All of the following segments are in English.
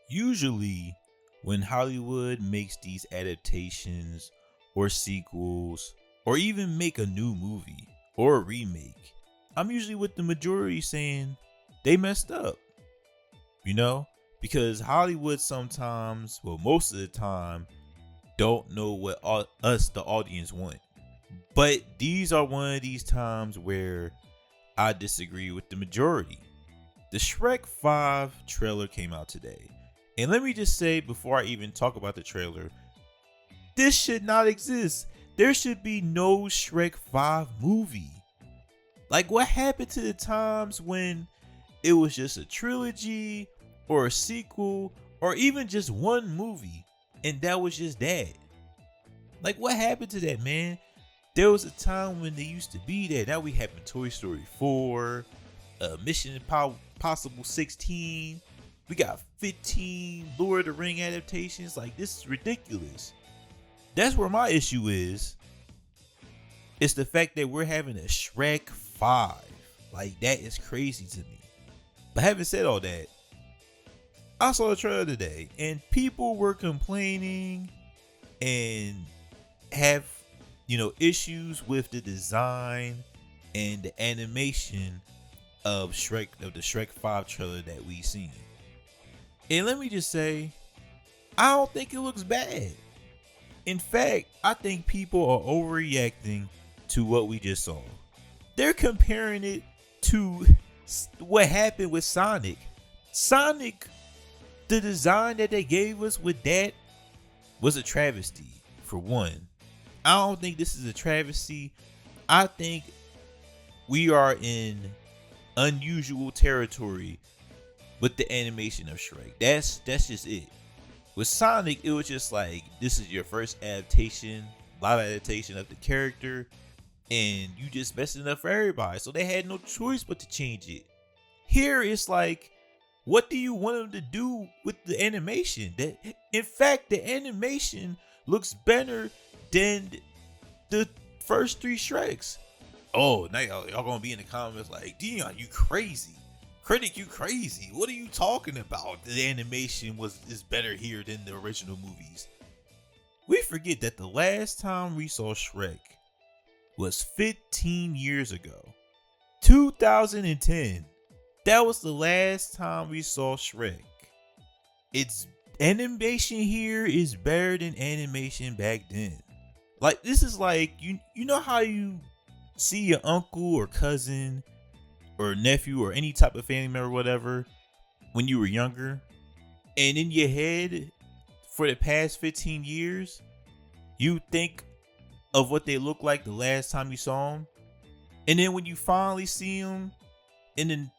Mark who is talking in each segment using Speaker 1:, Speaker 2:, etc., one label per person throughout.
Speaker 1: Usually, when Hollywood makes these adaptations or sequels, or even make a new movie or a remake, I'm usually with the majority saying they messed up, you know? Because Hollywood sometimes, well, most of the time, don't know what us, the audience, want. But these are one of these times where I disagree with the majority. The Shrek 5 trailer came out today. And let me just say, before I even talk about the trailer, this should not exist. There should be no Shrek 5 movie. Like, what happened to the times when it was just a trilogy or a sequel or even just one movie and that was just that? Like, what happened to that, man? There was a time when they used to be there. Now we have Toy Story 4, Mission Impossible 16. We got 15 Lord of the Ring adaptations. Like, this is ridiculous. That's where my issue is. It's the fact that we're having a Shrek 5. Like, that is crazy to me. But having said all that, I saw the trailer today and people were complaining and have, issues with the design and the animation of the Shrek 5 trailer that we seen. And let me just say, I don't think it looks bad. In fact, I think people are overreacting to what we just saw. They're comparing it to what happened with Sonic. Sonic, the design that they gave us with that was a travesty, for one. I don't think this is a travesty. I think we are in unusual territory with the animation of Shrek. That's just it. With Sonic, it was just like, this is your first adaptation, live adaptation of the character, and you just messing it up for everybody. So they had no choice but to change it. Here it's like, what do you want them to do with the animation? That, in fact, the animation looks better than the first 3 Shreks. Oh, now y'all gonna be in the comments like, Dion, you crazy. Critic, you crazy. What are you talking about? The animation is better here than the original movies. We forget that the last time we saw Shrek was 15 years ago. 2010. That was the last time we saw Shrek. Its animation here is better than animation back then. Like, this is like, you know how you see your uncle or cousin or nephew or any type of family member or whatever when you were younger, and in your head for the past 15 years you think of what they look like the last time you saw them, and then when you finally see them, and then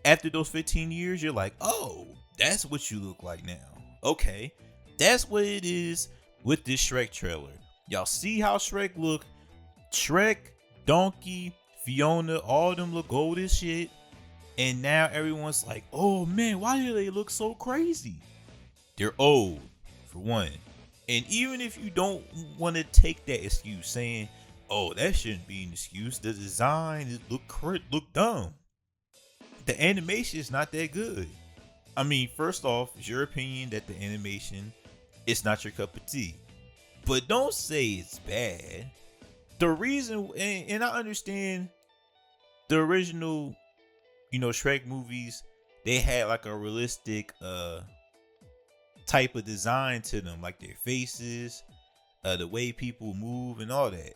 Speaker 1: after those 15 years you're like, oh, that's what you look like now. Okay, that's what it is with this Shrek trailer. Y'all see how Shrek look? Shrek, Donkey, Fiona, all of them look old as shit. And now everyone's like, oh man, why do they look so crazy? They're old, for one. And even if you don't want to take that excuse, saying, oh, that shouldn't be an excuse, the design look dumb. The animation is not that good. I mean, first off, it's your opinion that the animation is not your cup of tea. But don't say it's bad. The reason, and I understand the original, Shrek movies, they had like a realistic type of design to them, like their faces, the way people move and all that.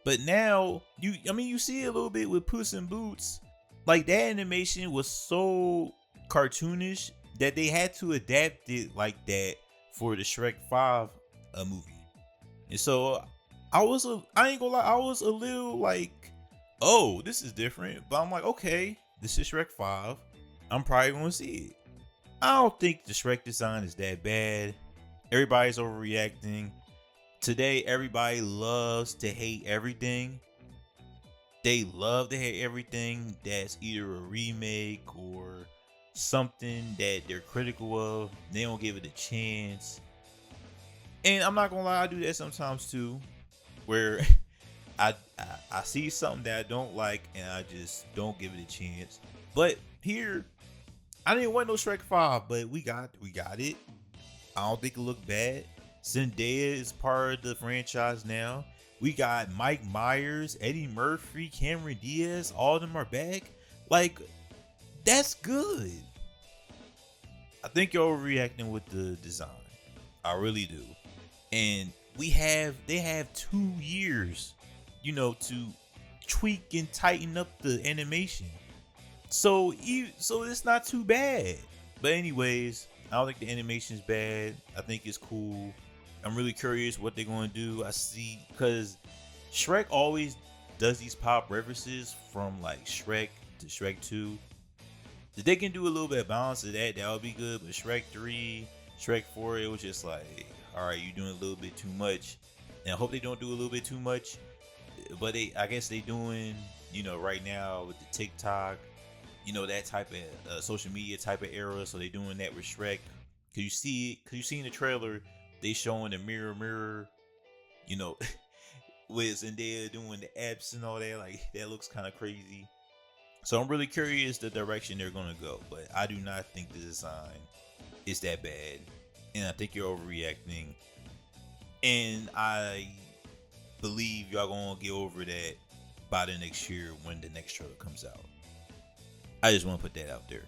Speaker 1: But now, you see it a little bit with Puss in Boots. Like, that animation was so cartoonish that they had to adapt it like that for the Shrek 5 movie. And so I ain't gonna lie, I was a little like, oh, this is different. But I'm like, okay, this is Shrek 5. I'm probably gonna see it. I don't think the Shrek design is that bad. Everybody's overreacting. Today, everybody loves to hate everything. They love to hate everything that's either a remake or something that they're critical of. They don't give it a chance. And I'm not gonna lie, I do that sometimes too, where I see something that I don't like and I just don't give it a chance. But here, I didn't want no Shrek 5, but we got it. I don't think it looked bad. Zendaya is part of the franchise now. We got Mike Myers, Eddie Murphy, Cameron Diaz, all of them are back. Like, that's good. I think you're overreacting with the design. I really do. And they have 2 years, to tweak and tighten up the animation. So it's not too bad. But anyways, I don't think the animation's bad. I think it's cool. I'm really curious what they're going to do. I see, because Shrek always does these pop references from like Shrek to Shrek 2. If they can do a little bit of balance of that, that would be good. But Shrek 3, Shrek 4, it was just like, all right, you're doing a little bit too much. And I hope they don't do a little bit too much. But I guess they doing, right now with the TikTok, that type of social media type of era. So they doing that with Shrek. Cause you see in the trailer, they showing the mirror, you know, with Zendaya doing the apps and all that. Like, that looks kind of crazy. So I'm really curious the direction they're gonna go. But I do not think the design is that bad, and I think you're overreacting. And I believe y'all gonna get over that by the next year when the next trailer comes out. I just want to put that out there.